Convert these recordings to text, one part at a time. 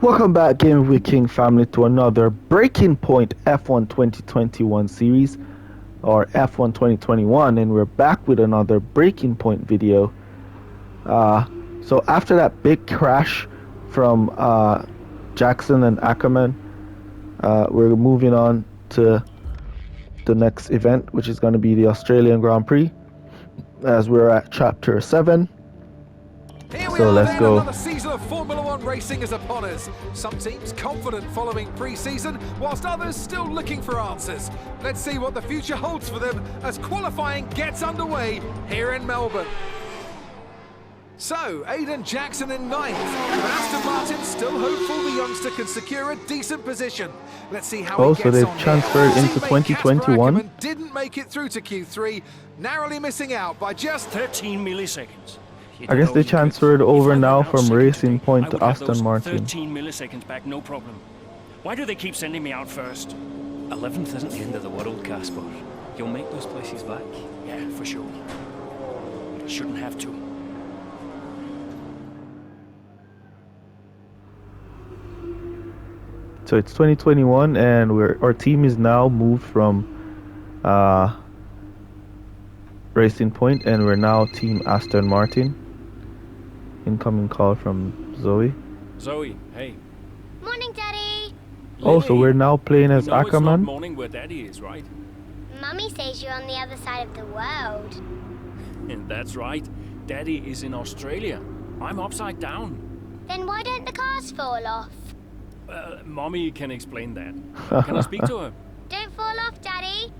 Welcome back, Game with King family, to another Breaking Point F1 2021 series, or F1 2021, and we're back with another Breaking Point video. So after that big crash from Jackson and Ackerman, we're moving on to the next event, which is going to be the Australian Grand Prix, as we're at Chapter 7. So let's go. Another season of Formula One racing is upon us. Some teams confident following pre-season, whilst others still looking for answers. Let's see what the future holds for them as qualifying gets underway here in Melbourne. So, Aiden Jackson in ninth, but Aston Martin still hopeful the youngster can secure a decent position. Let's see how he gets on. They've transferred into 2021. Casper didn't make it through to Q3, narrowly missing out by just 13 milliseconds. I guess they transferred over now from Racing Point to Aston Martin. 13 milliseconds back, no problem. Why do they keep sending me out first? 11th isn't the end of the world, Casper. You'll make those places back. Yeah, for sure. But I shouldn't have to. So it's 2021, and our team is now moved from Racing Point, and we're now Team Aston Martin. Incoming call from Zoe. Zoe, hey. Morning, Daddy. Oh, so we're now playing as It's not Ackerman? morning where Daddy is, right? Mummy says you're on the other side of the world. And that's right. Daddy is in Australia. I'm upside down. Then why don't the cars fall off? Mommy can explain that. Can I speak to her? Don't fall off, Daddy.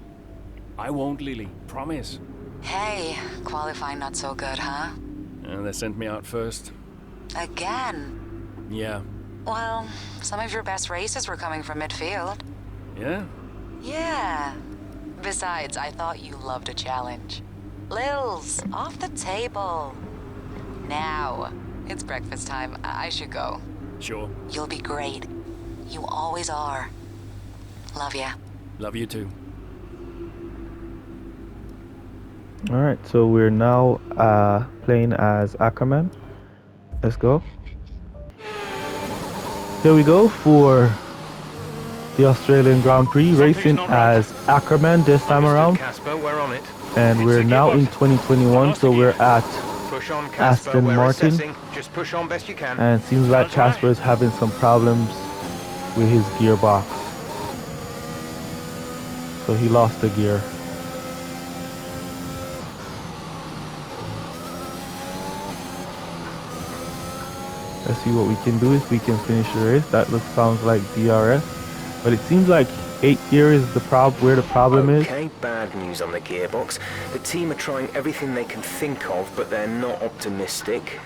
I won't, Lily. Promise. Hey, qualifying not so good, huh? They sent me out first. Again? Yeah. Well, some of your best races were coming from midfield. Yeah? Yeah. Besides, I thought you loved a challenge. Lils, off the table. Now, it's breakfast time. I should go. Sure. You'll be great. You always are. Love ya. Love you too. Alright, so we're now playing as Ackerman. Let's go. Here we go for the Australian Grand Prix, racing as Ackerman this time around. Casper, we're on it. And we're now in 2021, so we're at Push on, Casper, Aston we're Martin. assessing. Just push on best you can. And it seems like Casper is having some problems with his gearbox. So he lost the gear. Let's see what we can do if we can finish the race. That sounds like DRS. But it seems like 8th gear is the where the problem is. Okay, bad news on the gearbox. The team are trying everything they can think of, but they're not optimistic.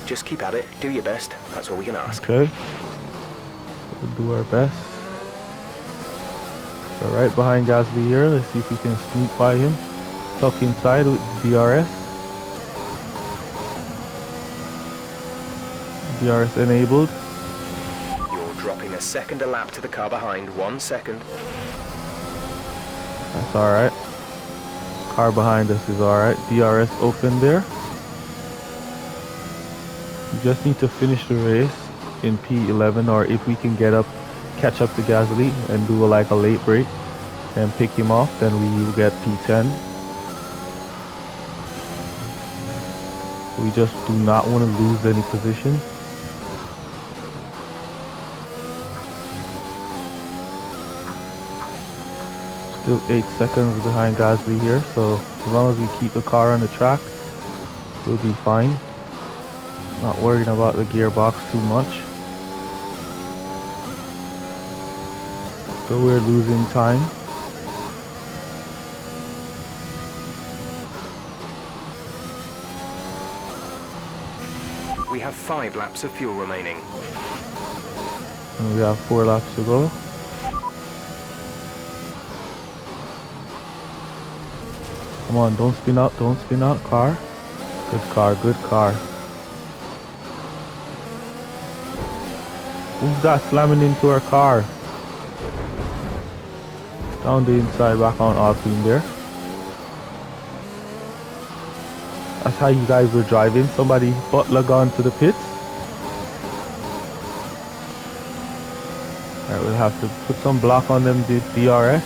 Just keep at it. Do your best. That's all we can ask. Okay. We'll do our best. So right behind Gasly here. Let's see if we can sneak by him. Tuck inside with DRS. DRS enabled. You're dropping a second a lap to the car behind. 1 second. That's alright. Car behind us is alright. DRS open there. We just need to finish the race in P11, or if we can catch up to Gasly and do like a late break and pick him off, then we will get P10. We just do not want to lose any position. Still 8 seconds behind Gasly here, so as long as we keep the car on the track, we'll be fine. Not worrying about the gearbox too much. So we're losing time. We have 5 laps of fuel remaining. And we have 4 laps to go. Come on, don't spin out, car. Good car, good car. Who's that slamming into our car? Down the inside, back on Alpine there. That's how you guys were driving. Somebody butt lug on to the pits. Alright, we'll have to put some block on them DRS.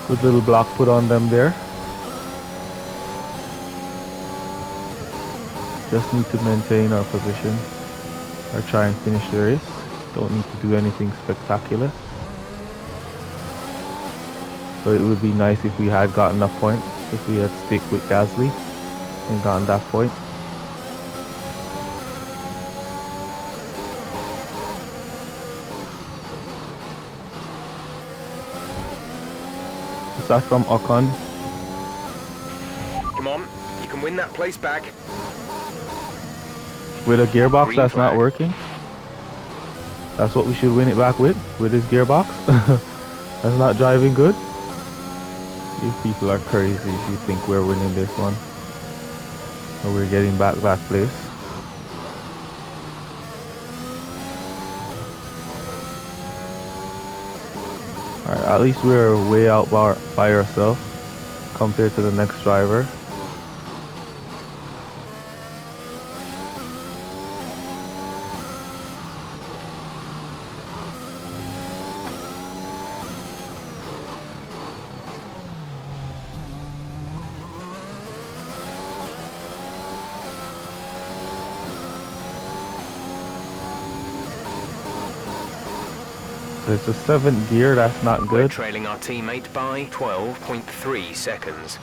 Good little block put on them there. Just need to maintain our position or try and finish the race. Don't need to do anything spectacular. But it would be nice if we had gotten enough points, if we had stick with Gasly and gotten that point. That's from Ocon. Come on, you can win that place back. With a gearbox Green that's not flag. working. That's what we should win it back with this gearbox. That's not driving good. You people are crazy if you think we're winning this one. Or we're getting back that place. Alright, at least we're way out by ourselves compared to the next driver. It's a 7th gear, that's not We're good. trailing our teammate by 12.3 seconds.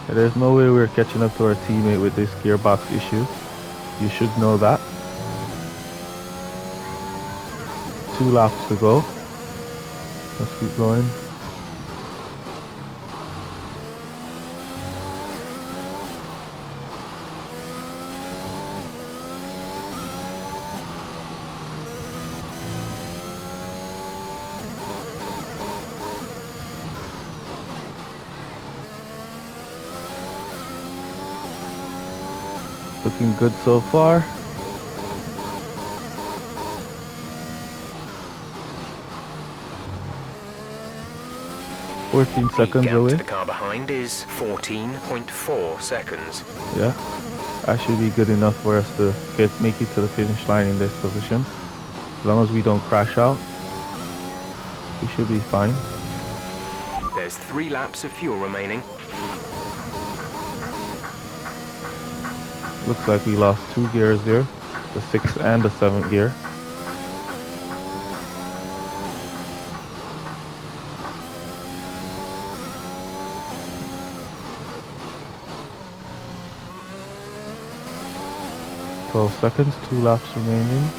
There's no way we're catching up to our teammate with this gearbox issue. You should know that. 2 laps to go. Let's keep going. Looking good so far. The 14 seconds gap away. to the car behind is 14.4 seconds. Yeah, that should be good enough for us to make it to the finish line in this position. As long as we don't crash out, we should be fine. There's 3 laps of fuel remaining. Looks like we lost 2 gears there, the 6th and the 7th gear. Twelve seconds, 2 laps remaining.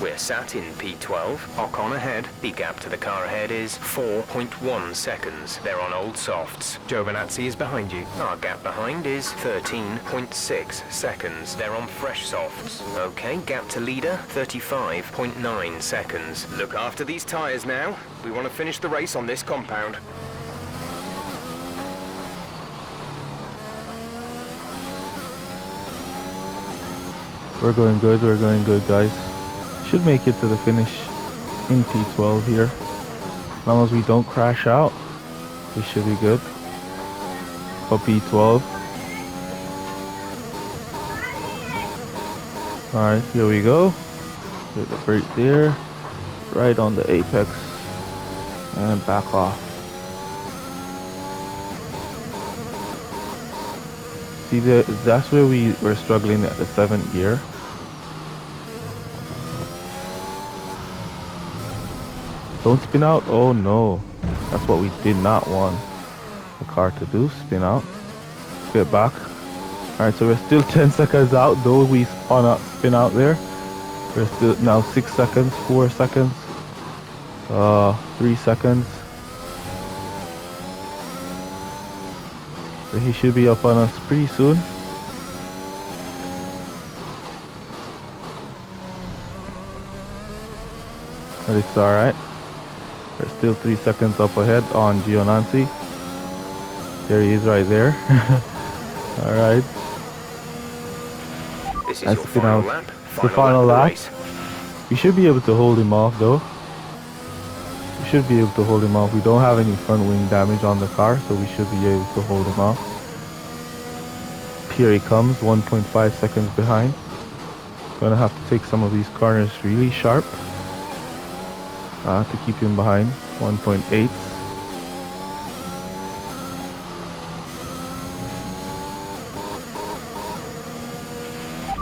We're sat in P12, Ocon ahead. The gap to the car ahead is 4.1 seconds. They're on old softs. Giovinazzi is behind you. Our gap behind is 13.6 seconds. They're on fresh softs. Okay, gap to leader, 35.9 seconds. Look after these tyres now. We want to finish the race on this compound. We're going good guys. Should make it to the finish in P12 here. As long as we don't crash out, we should be good. For P12. Alright, here we go. Hit the brake there. Right on the apex. And back off. See, that's where we were struggling at the 7th gear. Don't spin out. Oh no. That's what we did not want the car to do. Spin out. Get back. Alright, so we're still 10 seconds out, though we spin out there. We're still now 6 seconds, 4 seconds, 3 seconds. So he should be up on us pretty soon. But it's alright. We're still 3 seconds up ahead on Giovinazzi. There he is right there. Alright. This is That's your spin final out. lap. The final of the lap. race. We should be able to hold him off though. We should be able to hold him off. We don't have any front wing damage on the car, so we should be able to hold him off. Here he comes, 1.5 seconds behind. Gonna have to take some of these corners really sharp to keep him behind. 1.8.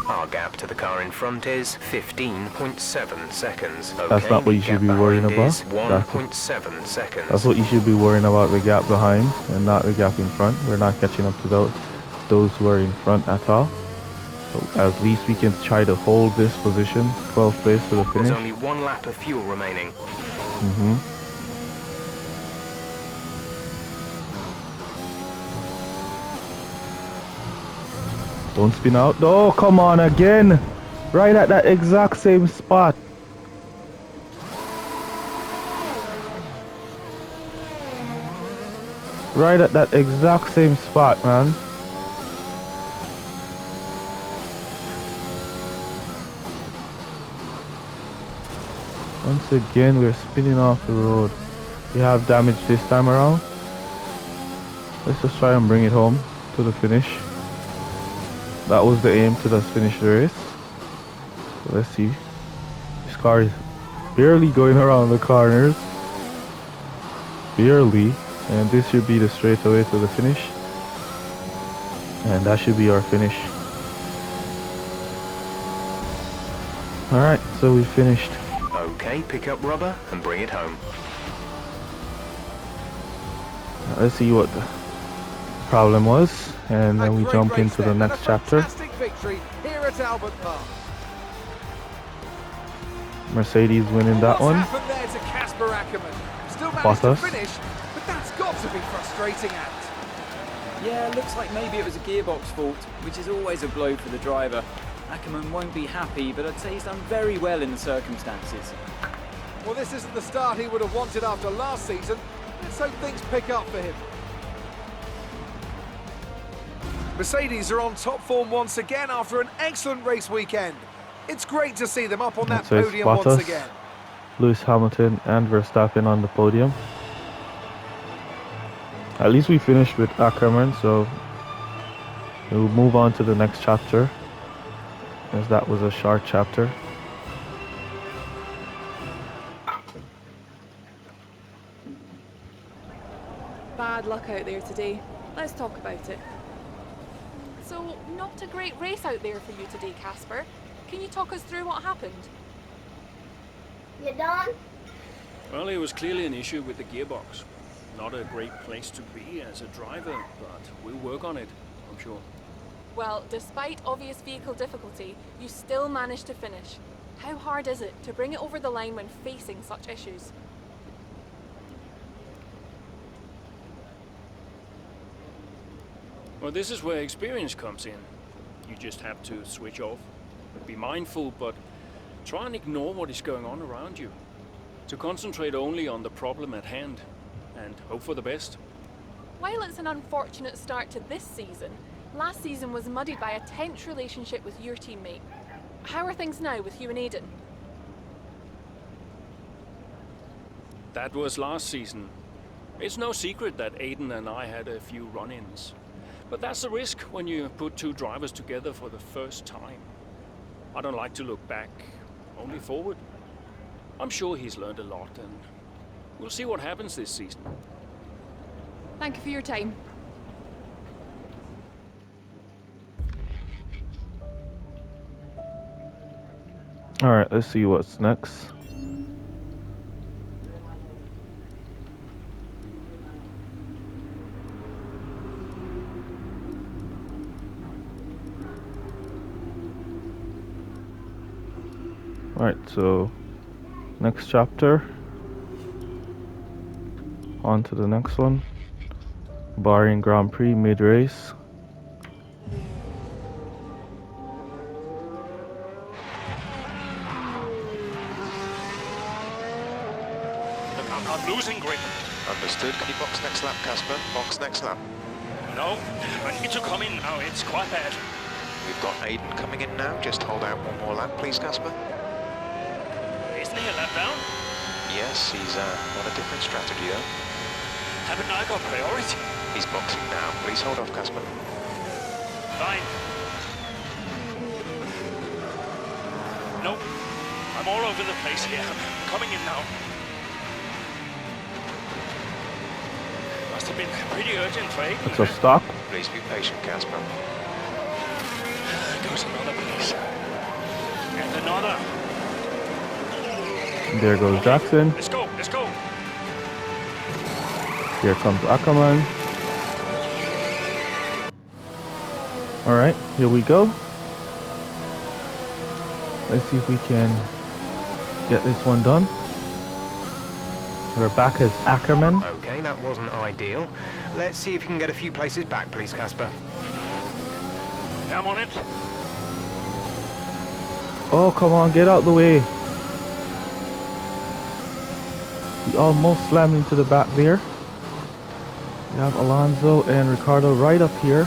Our gap to the car in front is 15.7 seconds. Okay, That's not what you should be worrying about. 1.7 seconds. That's what you should be worrying about, the gap behind and not the gap in front. We're not catching up to those who are in front at all. So at least we can try to hold this position, 12th place for the finish. There's only 1 lap of fuel remaining. Don't spin out. Oh, come on again. Right at that exact same spot. Right at that exact same spot, man. Once again, we're spinning off the road. We have damage this time around. Let's just try and bring it home to the finish. That was the aim, to just finish the race. So let's see. This car is barely going around the corners. Barely. And this should be the straightaway to the finish. And that should be our finish. Alright, so we finished. Okay, pick up rubber and bring it home. Now let's see what the problem was. And then we jump into the next chapter. Fantastic victory here at Albert Park. Mercedes winning that one. What's happened there to Casper Ackerman? Still managed Bottas. to finish, but that's got to be frustrating act. Yeah, looks like maybe it was a gearbox fault, which is always a blow for the driver. Ackerman won't be happy, but I'd say he's done very well in the circumstances. Well, this isn't the start he would have wanted after last season. Let's hope things pick up for him. Mercedes are on top form once again after an excellent race weekend. It's great to see them up on that So it's podium once Bottas, again. Lewis Hamilton and Verstappen on the podium. At least we finished with Ackerman, so we'll move on to the next chapter, as that was a short chapter. Bad luck out there today. Let's talk about it. So, not a great race out there for you today, Casper. Can you talk us through what happened? You done? Well, it was clearly an issue with the gearbox. Not a great place to be as a driver, but we'll work on it, I'm sure. Well, despite obvious vehicle difficulty, you still managed to finish. How hard is it to bring it over the line when facing such issues? Well, this is where experience comes in. You just have to switch off. Be mindful, but try and ignore what is going on around you. To concentrate only on the problem at hand, and hope for the best. While it's an unfortunate start to this season, last season was muddied by a tense relationship with your teammate. How are things now with you and Aiden? That was last season. It's no secret that Aiden and I had a few run-ins. But that's the risk when you put two drivers together for the first time. I don't like to look back, only forward. I'm sure he's learned a lot, and we'll see what happens this season. Thank you for your time. Alright, let's see what's next. Right, so next chapter. On to the next one. Bahrain Grand Prix mid-race. I'm losing grip. Understood. Can you box next lap, Casper? Box next lap. No, I need to come in now. It's quite bad. We've got Aiden coming in now. Just hold out one more lap, please, Casper. Isn't he a lap down? Yes, he's on a different strategy, though. Haven't I got priority? He's boxing now. Please hold off, Casper. Fine. Nope. I'm all over the place here. I'm coming in now. Must have been pretty urgent for Aiden. It's a stop. Please be patient, Casper. Goes another place. And another. There goes Jackson. Let's go, let's go. Here comes Ackerman. Alright, here we go. Let's see if we can get this one done. We're back as Ackerman. Okay, that wasn't ideal. Let's see if you can get a few places back, please, Casper. I'm on it. Oh, come on, get out the way. We almost slammed into the back there. We have Alonso and Ricardo right up here.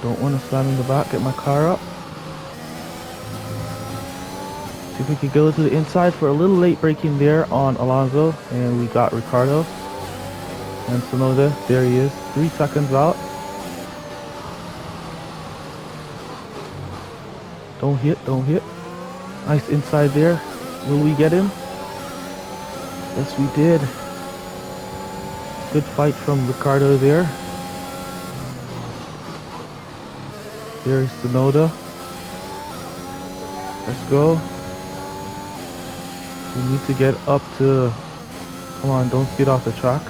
Don't want to slam in the back, get my car up. See if we can go to the inside for a little late braking there on Alonso. And we got Ricardo. And Tsunoda, there he is, 3 seconds out. Don't hit, don't hit. Nice inside there. Will we get him? Yes, we did. Good fight from Ricardo there. There's Tsunoda. Let's go. We need to get up to... Come on, don't skid off the track.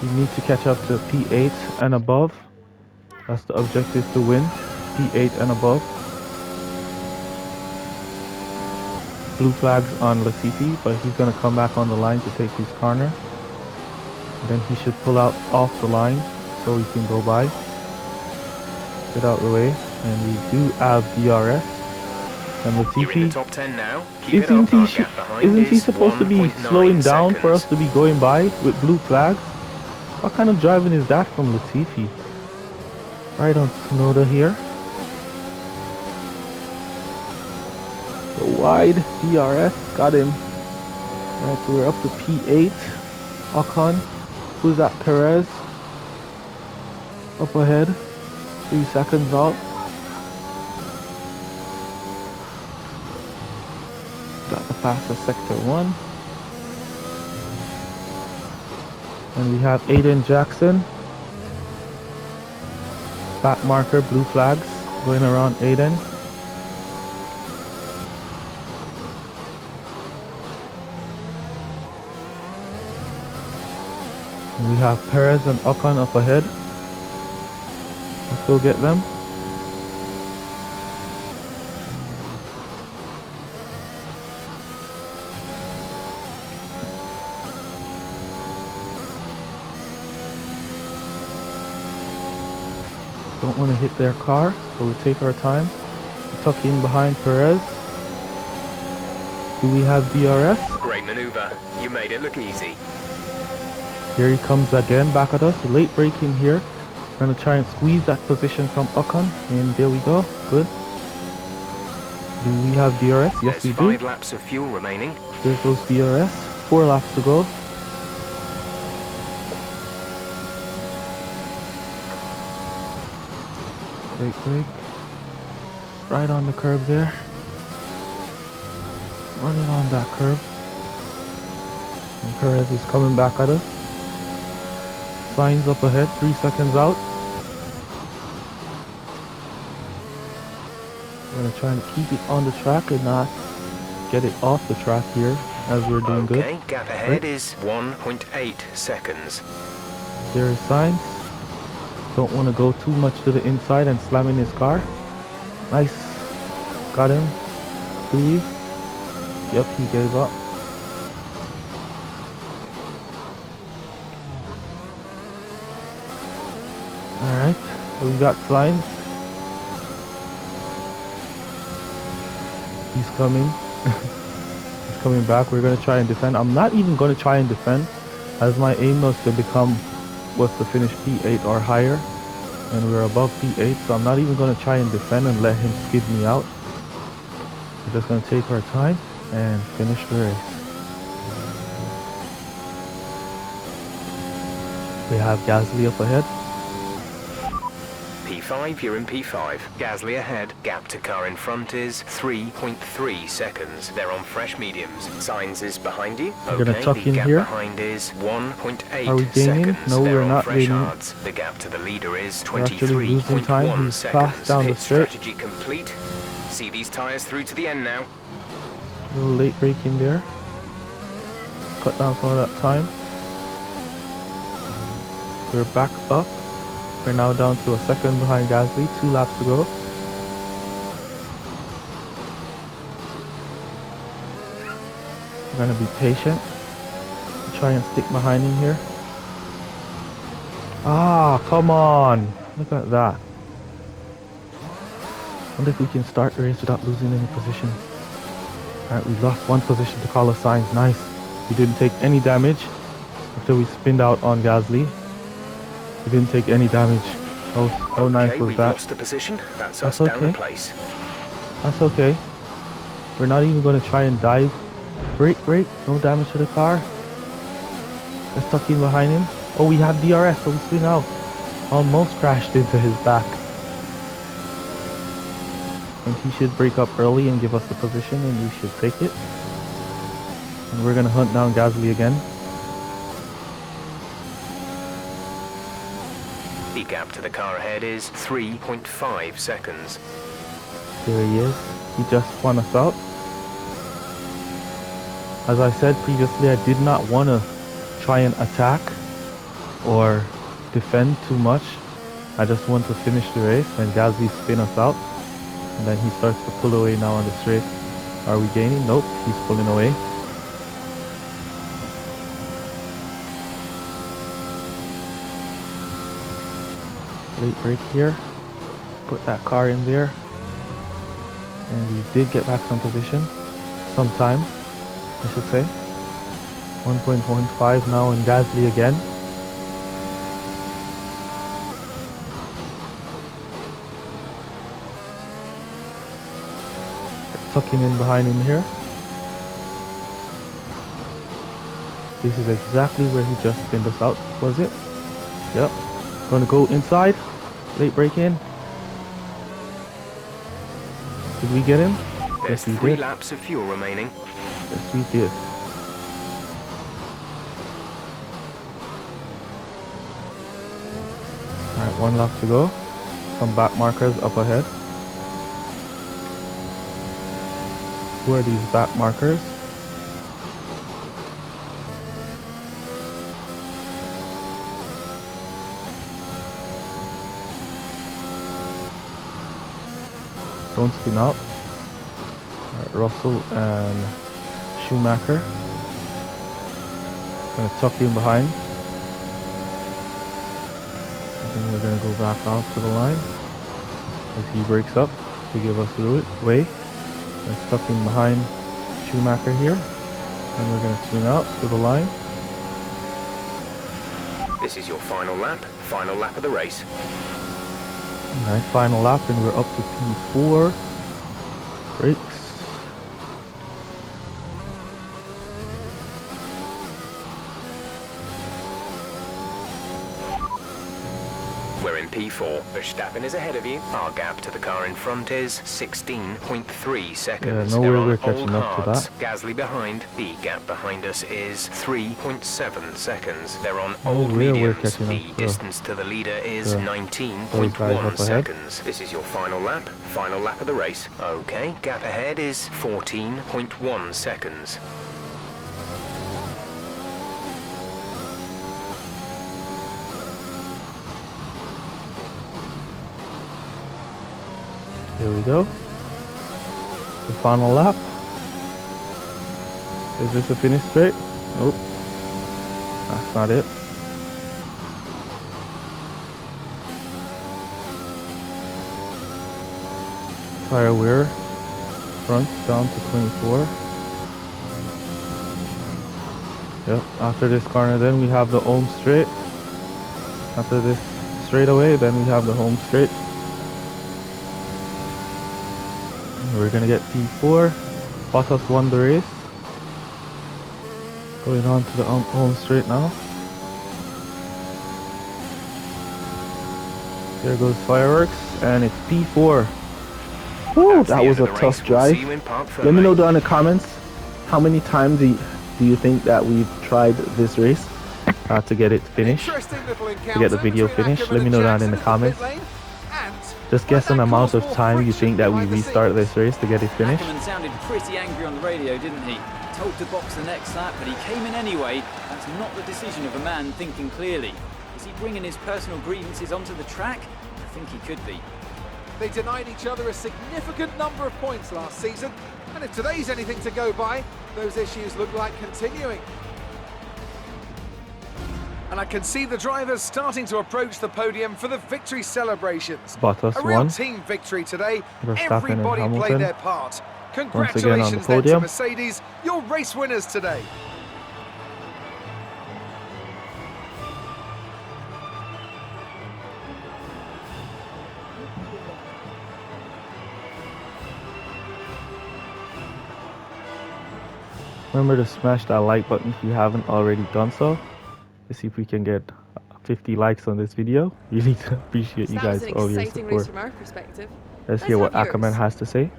We need to catch up to P8 and above. That's the objective, to win. P8 and above. Blue flags on Latifi, but he's going to come back on the line to take his corner. Then he should pull out off the line so he can go by. Get out of the way. And we do have DRS. And Latifi, top 10 now. isn't he supposed to be slowing down for us to be going by with blue flags? What kind of driving is that from Latifi? Right on Tsunoda here. The wide DRS, got him. Right, so we're up to P8. Ocon, who's that? Perez. Up ahead. 3 seconds out. Got the pass of sector 1. And we have Aiden Jackson. Back marker, blue flags going around Aiden. And we have Perez and Ocon up ahead. Let's go get them. Don't want to hit their car, so we take our time. We tuck in behind Perez. Do we have DRS? Great maneuver. You made it look easy. Here he comes again, back at us. Late braking here. We're going to try and squeeze that position from Ocon. And there we go. Good. Do we have DRS? Yes, we do. 5 laps of fuel remaining. There goes DRS. 4 laps to go. Brake. Right on the curb there. Running on that curb. And Perez is coming back at us. Signs up ahead, 3 seconds out. We're going to try and keep it on the track and not get it off the track here as we're doing good. Okay, gap ahead is 1.8 seconds. There is signs. Don't want to go too much to the inside and slam in his car. Nice. Got him. 3. Yep, he gave up. Alright, so we got signs. He's coming. He's coming back. We're going to try and defend. I'm not even going to try and defend, as my aim was to finish P8 or higher. And we're above P8, so I'm not even going to try and defend and let him skid me out. We're just going to take our time and finish the race. We have Gasly up ahead. P5, you're in P5. Gasly ahead. Gap to car in front is 3.3 seconds. They're on fresh mediums. Signs is behind you. We're gonna tuck the in gap here. behind is 1.8 Are we gaining? seconds. No, They're we're on not fresh gaining. hards. The gap to the leader is We're actually losing time. 23.1 He's seconds. fast down the Pit straight. strategy complete. See these tyres through to the end now. A little late braking there. Cut down some of that time. We're back up. We're now down to a second behind Gasly. 2 laps to go. We're gonna be patient. Try and stick behind him here. Ah, come on! Look at that. I wonder if we can start the race without losing any position. Alright, we lost 1 position to Carlos Sainz. Nice. We didn't take any damage after we spinned out on Gasly. We didn't take any damage. How nice was we've that? lost a position. That's That's us down a okay. place. That's okay. We're not even going to try and dive. Brake. No damage to the car. Let's tuck in behind him. Oh, we have DRS, so we swing out. Almost crashed into his back. And he should break up early and give us the position, and we should take it. And we're going to hunt down Gasly again. The gap to the car ahead is 3.5 seconds. There he is. He just spun us out. As I said previously, I did not want to try and attack or defend too much. I just want to finish the race and Gasly spin us out. And then he starts to pull away now on the straight. Are we gaining? Nope, he's pulling away. Late break here. Put that car in there. And we did get back some position. Sometime, I should say. 1.15 now in Gasly again. Tucking in behind him here. This is exactly where he just spinned us out, was it? Yep. Gonna go inside. Late break in. Did we get him? There's Yes, we 3 did. laps of fuel remaining. Yes, we did. Alright, 1 lap to go. Some back markers up ahead. Who are these back markers? Don't spin out. Alright, Russell and Schumacher. Gonna tuck in behind. And then we're gonna go back out to the line as he breaks up to give us the way. Let's tuck in behind Schumacher here. And we're gonna swing out to the line. This is your final lap of the race. Alright, final lap and we're up to P4. Brakes. We're in P4. Verstappen is ahead of you. Our gap to the car in front is 16.3 seconds. Yeah, no They're way on we're catching old up to hards. that. Gasly behind. The gap behind us is 3.7 seconds. They're on No old way we're mediums. catching The up to distance to the leader is those guys 19.1 up ahead. seconds. This is your final lap of the race. Okay, gap ahead is 14.1 seconds. Here we go. The final lap. Is this a finish straight? Nope. That's not it. Tire wear. Front down to 24. Yep, after this corner then we have the home straight. After this straightaway then we have the home straight. We're gonna get P4. Bottas won the race. Going on to the home straight now. There goes fireworks, and it's P4. Woo, that was a tough drive. Let me know down in the comments how many times do you think that we've tried this race to get it finished, to get the video finished. Let me know down in the comments. Just guess an amount of time you think that we restart this race to get it finished. Ackerman sounded pretty angry on the radio, didn't he? Told to box the next lap, but he came in anyway. That's not the decision of a man thinking clearly. Is he bringing his personal grievances onto the track? I think he could be. They denied each other a significant number of points last season, and if today's anything to go by, those issues look like continuing. And I can see the drivers starting to approach the podium for the victory celebrations. Bottas a real won. team victory today. Verstappen and Everybody Hamilton played their part. once again on the Congratulations then to podium. Mercedes, your race winners today. Remember to smash that like button if you haven't already done so. Let's see if we can get 50 likes on this video. Really appreciate you guys, all your support. From our perspective. Let's hear what have Ackerman yours. has to say.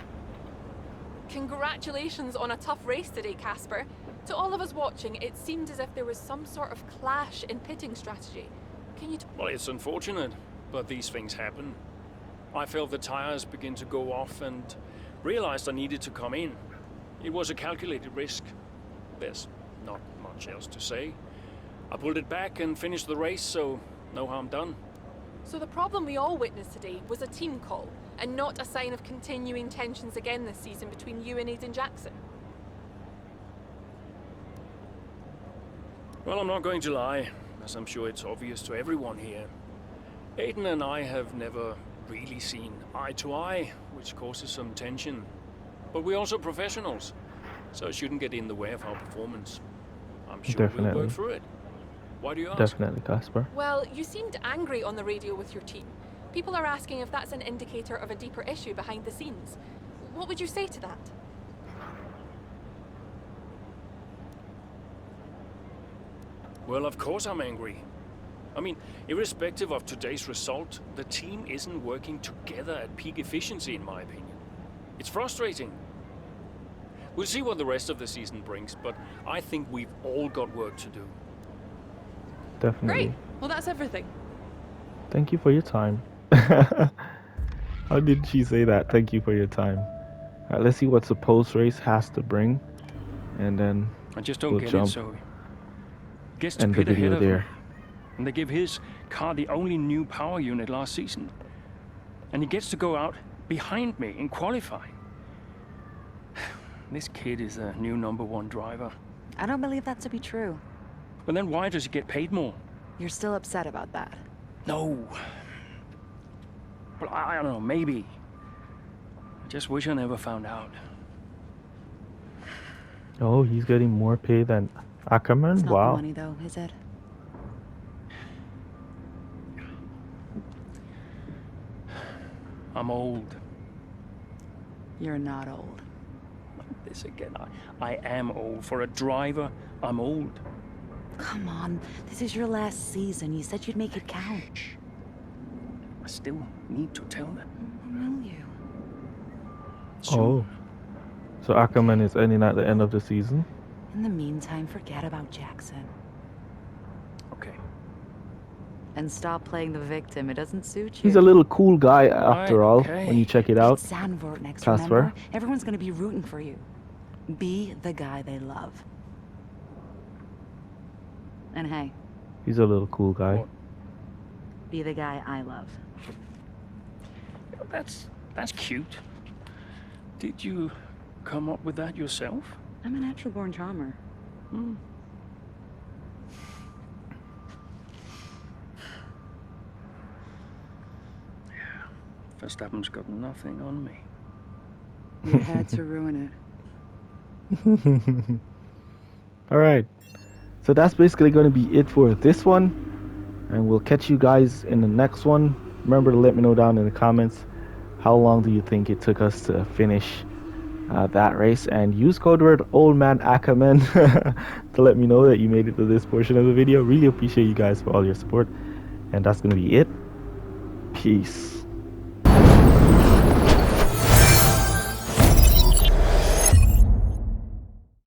Congratulations on a tough race today, Casper. To all of us watching, it seemed as if there was some sort of clash in pitting strategy. Can you... Well, it's unfortunate, but these things happen. I felt the tires begin to go off and realized I needed to come in. It was a calculated risk. There's not much else to say. I pulled it back and finished the race, so no harm done. So the problem we all witnessed today was a team call, and not a sign of continuing tensions again this season between you and Aiden Jackson? Well, I'm not going to lie, as I'm sure it's obvious to everyone here. Aiden and I have never really seen eye to eye, which causes some tension. But we're also professionals, so it shouldn't get in the way of our performance. I'm sure we'll work through it. Why do you ask? Definitely, Casper. Well, you seemed angry on the radio with your team. People are asking if that's an indicator of a deeper issue behind the scenes. What would you say to that? Well, of course I'm angry. I mean, irrespective of today's result, the team isn't working together at peak efficiency, in my opinion. It's frustrating. We'll see what the rest of the season brings, but I think we've all got work to do. Definitely. Great. Well, that's everything. Thank you for your time. How did she say that? Thank you for your time. Let's see what the post race has to bring, and then I just don't get jump it, so gets to and the pit ahead video of there. him, and they give his car the only new power unit last season, and he gets to go out behind me in qualifying. This kid is a new #1 driver. I don't believe that to be true. But then why does he get paid more? You're still upset about that. No. Well, I don't know, maybe. I just wish I never found out. Oh, he's getting more pay than Ackerman? It's not Wow. the money though, is it? I'm old. You're not old. This again, I am old. For a driver, I'm old. Come on, this is your last season. You said you'd make it count. I still need to tell them. Will you? Oh. So Ackerman is ending at the end of the season? In the meantime, forget about Jackson. Okay. And stop playing the victim. It doesn't suit you. He's a little cool guy after all, okay. when you check it out. It's Zandvoort next, Casper. remember? Everyone's gonna be rooting for you. Be the guy they love. And hey, He's a little cool guy. What? be the guy I love. That's cute. Did you come up with that yourself? I'm a natural born charmer. Hmm. Verstappen's got nothing on me. You had to ruin it. Alright. So that's basically going to be it for this one. And we'll catch you guys in the next one. Remember to let me know down in the comments how long do you think it took us to finish that race, and use code word oldmanackerman to let me know that you made it to this portion of the video. Really appreciate you guys for all your support, and that's gonna be it. Peace.